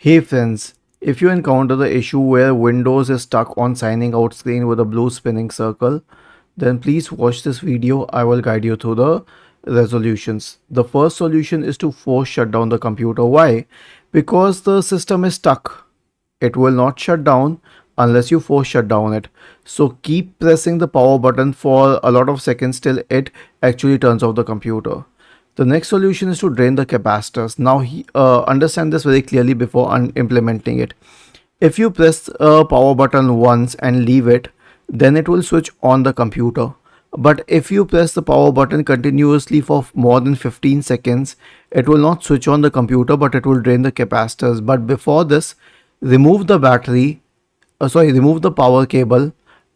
Hey friends, if you encounter the issue where Windows is stuck on signing out screen with a blue spinning circle, then please watch this video. I will guide you through the resolutions. The first solution is to force shut down the computer. Why? Because the system is stuck. It will not shut down unless you force shut down it. So keep pressing the power button for a lot of seconds till it actually turns off the computer. The next solution is to drain the capacitors. Now, understand this very clearly before implementing it. If you press a power button once and leave it, then it will switch on the computer. But if you press the power button continuously for more than 15 seconds, it will not switch on the computer, but it will drain the capacitors. But before this, remove the battery, remove the power cable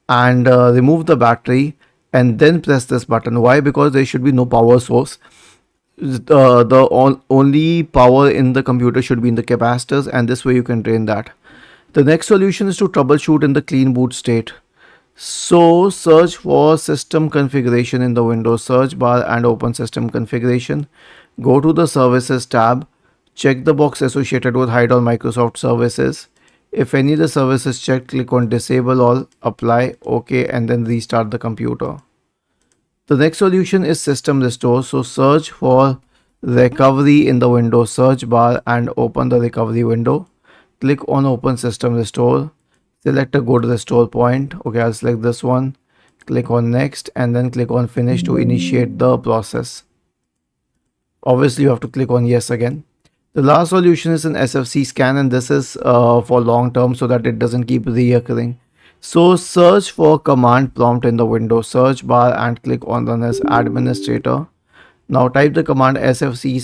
and remove the battery and then press this button. Why? Because there should be no power source. Only power in the computer should be in the capacitors, and this way you can drain that. The next solution is to troubleshoot in the clean boot state. So search for system configuration in the Windows search bar and open system configuration. Go to the services tab, check the box associated with hide all Microsoft services. If any of the service is checked, click on disable all, apply, OK, and then restart the computer. The next solution is system restore. So search for recovery in the Windows search bar and open the recovery window. Click on open system restore. Select a good restore point. Okay, I'll select this one. Click on next and then click on finish to initiate the process. Obviously, you have to click on yes again. The last solution is an SFC scan, and this is for long term so that it doesn't keep reoccurring. So search for command prompt in the Windows search bar and click on run as administrator. Now type the command sfc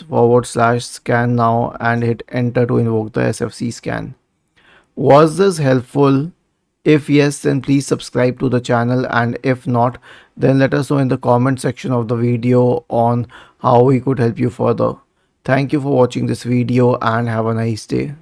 /scan now and hit enter to invoke the SFC scan. Was this helpful? If yes, then please subscribe to the channel, and if not, then let us know in the comment section of the video on how we could help you further. Thank you for watching this video and have a nice day.